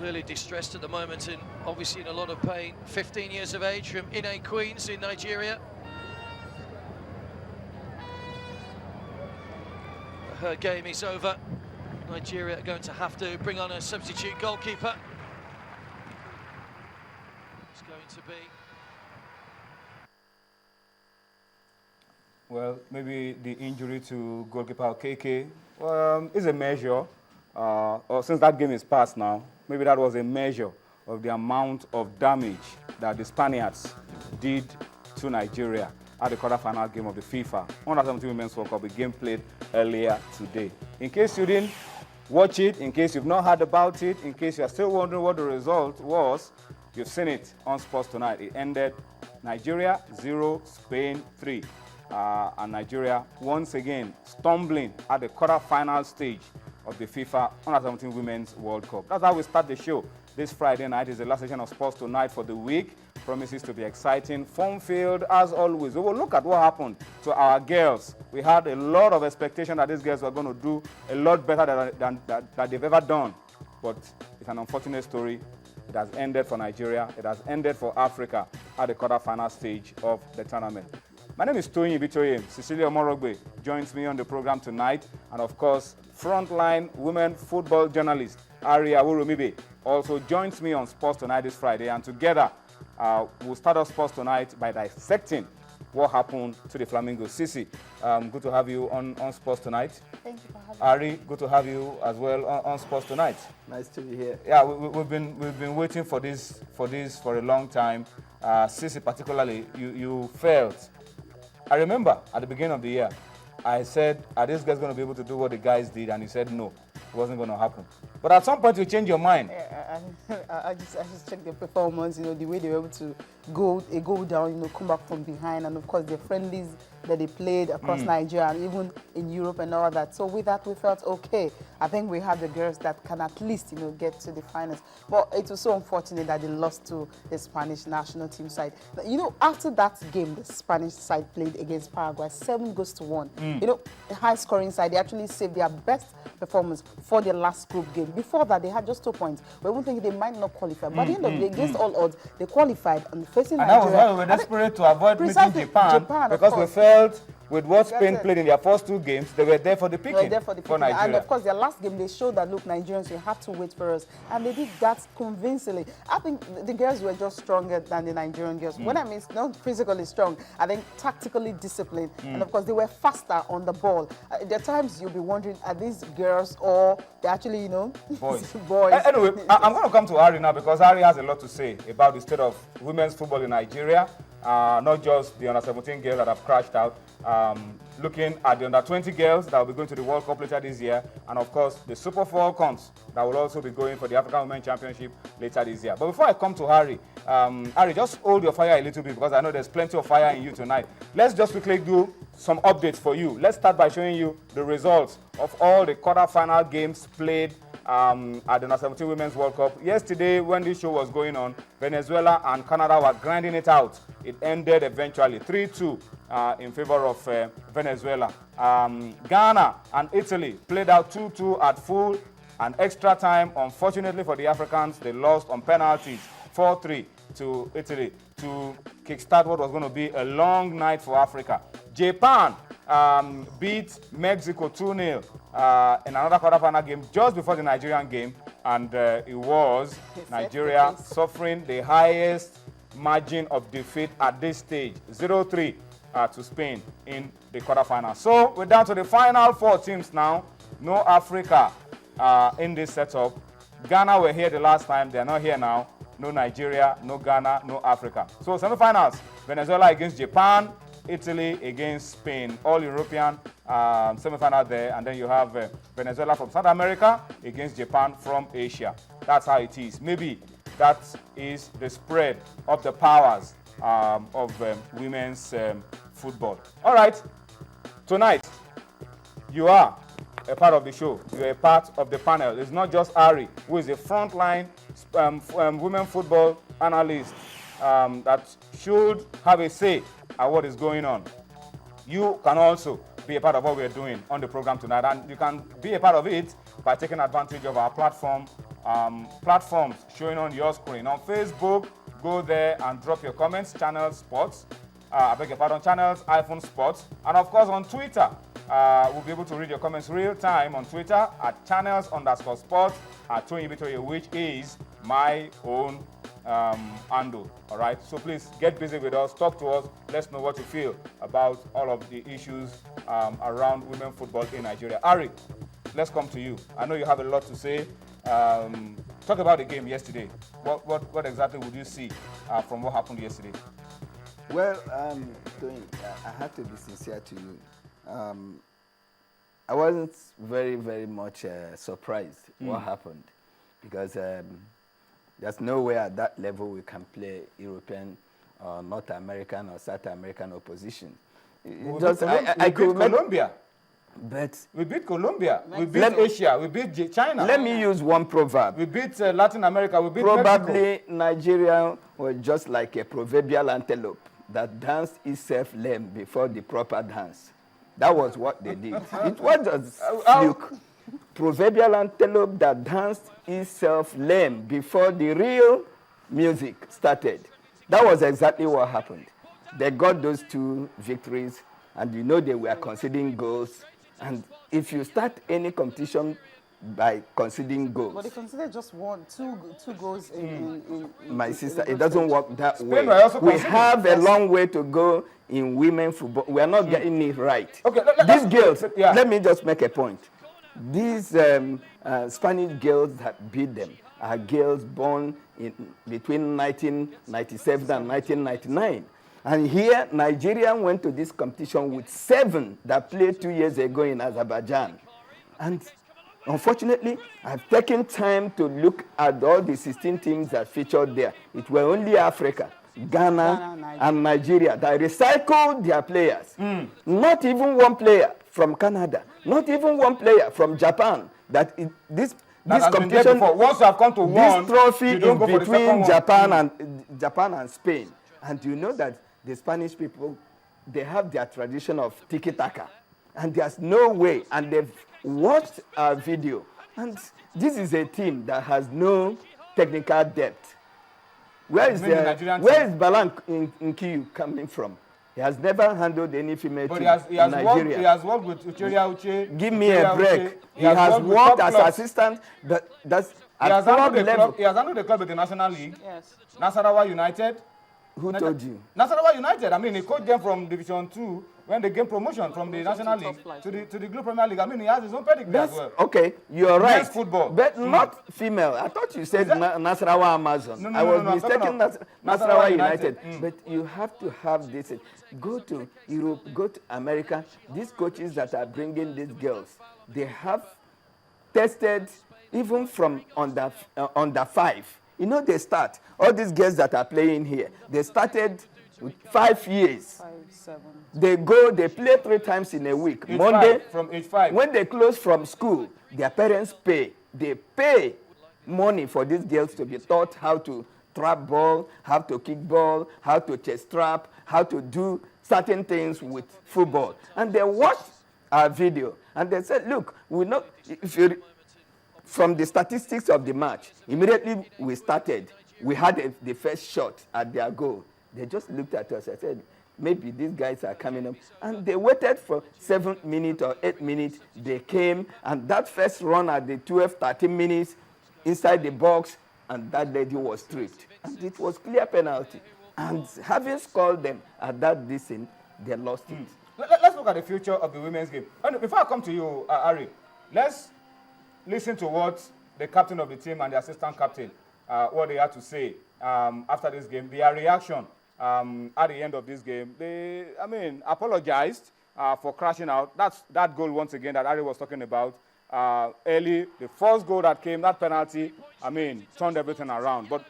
clearly distressed at the moment and obviously in a lot of pain. 15 years of age from Ine Queens in Nigeria. Her game is over. Nigeria are going to have to bring on a substitute goalkeeper. It's going to be... Well, maybe the injury to goalkeeper Okeke is a measure, or since that game is past now, maybe that was a measure of the amount of damage that the Spaniards did to Nigeria at the quarterfinal game of the FIFA Under-17 Women's World Cup, a game played earlier today. In case you didn't watch it, in case you've not heard about it, in case you're still wondering what the result was, you've seen it on Sports Tonight. It ended Nigeria 0, Spain 3. And Nigeria once again stumbling at the quarter-final stage of the FIFA Under-17 Women's World Cup. That's how we start the show. This Friday night is the last session of Sports Tonight for the week. Promises to be exciting, fun-filled as always. We will look at what happened to our girls. We had a lot of expectation that these girls were going to do a lot better than they've ever done. But it's an unfortunate story. It has ended for Nigeria. It has ended for Africa at the quarter-final stage of the tournament. My name is Toyin Bitoye. Cecilia Morogbe joins me on the program tonight. And of course, frontline women football journalist Ari Awurumibe also joins me on Sports Tonight this Friday. And together, we'll start off Sports Tonight by dissecting what happened to the Flamingos. Sisi, good to have you on Sports Tonight. Thank you for having me. Ari, good to have you as well on Sports Tonight. Nice to be here. Yeah, we've been waiting for this for a long time. Sisi, particularly, you felt. I remember at the beginning of the year, I said, are these guys going to be able to do what the guys did? And you said no, it wasn't going to happen. But at some point, you changed your mind. I just checked their performance, the way they were able to go down, come back from behind, and of course the friendlies that they played across Nigeria and even in Europe and all that. So with that, we felt okay. I think we have the girls that can at least, get to the finals. But it was so unfortunate that they lost to the Spanish national team side. After that game, the Spanish side played against Paraguay, 7-1. The high-scoring side, they actually saved their best performance for their last group game. Before that, they had just 2 points. We were thinking they might not qualify. But at the end of the day, against all odds, they qualified and facing Nigeria. And that was why we were desperate to avoid meeting Japan because we felt with what Spain played in their first 2 games, they were there for the picking, for Nigeria. And of course, their last game, they showed that, look, Nigerians, you have to wait for us. And they did that convincingly. I think the girls were just stronger than the Nigerian girls. When I mean not physically strong, I think tactically disciplined. And of course, they were faster on the ball. There are times you'll be wondering, are these girls or they're actually, boys. boys. Anyway, I'm going to come to Ari now because Ari has a lot to say about the state of women's football in Nigeria. Not just the under-17 girls that have crashed out, looking at the under-20 girls that will be going to the World Cup later this year, and of course the Super Falcons that will also be going for the African Women's Championship later this year. But before I come to Harry, Harry, just hold your fire a little bit because I know there's plenty of fire in you tonight. Let's just quickly do some updates for you. Let's start by showing you the results of all the quarter-final games played at the Under-17 Women's World Cup. Yesterday, when this show was going on, Venezuela and Canada were grinding it out. It ended eventually 3-2 in favor of Venezuela. Ghana and Italy played out 2-2 at full and extra time. Unfortunately for the Africans, they lost on penalties 4-3 to Italy to kickstart what was going to be a long night for Africa. Japan beat Mexico 2-0 in another quarterfinal game just before the Nigerian game, and it was Nigeria suffering the highest margin of defeat at this stage, 0-3 to Spain in the quarterfinal. So we're down to the final 4 teams now. No Africa in this setup. Ghana were here the last time, they're not here now. No Nigeria, no Ghana, no Africa. So semifinals, Venezuela against Japan, Italy against Spain, all European semifinal there, and then you have Venezuela from South America against Japan from Asia. That's how it is. Maybe that is the spread of the powers of women's football. All right, tonight you are a part of the show. You're a part of the panel. It's not just Ari, who is a frontline women football analyst that should have a say at what is going on. You can also be a part of what we're doing on the program tonight, and you can be a part of it by taking advantage of our platform platforms showing on your screen. On Facebook, go there and drop your comments, Channels Sports. I beg your pardon, Channels iPhone Sports. And of course on Twitter, we'll be able to read your comments real time on Twitter at Channels_Sports at Toyin, which is my own handle. All right, so please get busy with us, talk to us, let us know what you feel about all of the issues around women football in Nigeria. Ari, let's come to you. I know you have a lot to say. Talk about the game yesterday. What exactly would you see from what happened yesterday? Well, Toyin, I have to be sincere to you. I wasn't very, very much surprised what happened, because there's nowhere at that level we can play European or North American or South American opposition. I could Colombia. But we beat Colombia. We beat Asia. We beat China. Let me use one proverb. We beat Latin America. We beat Probably Mexico. Nigeria was just like a proverbial antelope that danced itself lame before the proper dance. That was what they did. It was just fluke. Proverbial antelope that danced itself lame before the real music started. That was exactly what happened. They got those 2 victories, and you know they were conceding goals. And if you start any competition by conceding goals, But they considered just two goals in my sister, it doesn't work that Spain way. were also We conceding. have a long way to go in women football. We are not getting it right. Okay, These girls, yeah. let me just make a point. These Spanish girls that beat them are girls born between 1997 and 1999. And here, Nigeria went to this competition with 7 that played 2 years ago in Azerbaijan. And unfortunately, I've taken time to look at all the 16 teams that featured there. It were only Africa, Ghana, and Nigeria that recycled their players. Not even one player from Canada, not even one player from Japan. This competition, once you have come to one, this trophy you don't is go for the second between one. Japan and Spain. And you know that the Spanish people, they have their tradition of tiki-taka. And there's no way, and they've watched our video. And this is a team that has no technical depth. Where is Balan Nkiyu coming from? He has never handled any female team in Nigeria. He has worked with Ucheria Uche. Give me a break. He has worked as assistant. That's at club level. He has handled the club with the National League. Yes. Nasarawa United. Who told you? Nasarawa United. I mean, he coached them from Division 2 when they gained promotion from the National League to the Global Premier League. I mean, he has his own pedigree as well. Okay, you're right. Men's football. But not female. I thought you said Nasarawa Amazon. I was mistaken. Nasarawa United. But you have to have this. Go to Europe, go to America. These coaches that are bringing these girls, they have tested even from under 5. You know, they start. All these girls that are playing here, they started with 5 years. 5, 7. They go, they play 3 times in a week. Monday, from age 5. when they close from school, their parents pay. They pay money for these girls to be taught how to trap ball, how to kick ball, how to chest trap, how to do certain things with football. And they watched our video, and they said, look, we know, if you from the statistics of the match, immediately we started, we had the first shot at their goal. They just looked at us and said, maybe these guys are coming up. And they waited for 7 minutes or 8 minutes. They came, and that first run at the 12, 13 minutes inside the box, and that lady was stripped. And it was clear penalty. And having scored them at that distance, they lost it. Let's look at the future of the women's game. And before I come to you, Ari, let's listen to what the captain of the team and the assistant captain, what they had to say after this game. Their reaction at the end of this game. They, apologized for crashing out. That's that goal once again that Ari was talking about. Early, the first goal that came, that penalty, turned everything around. But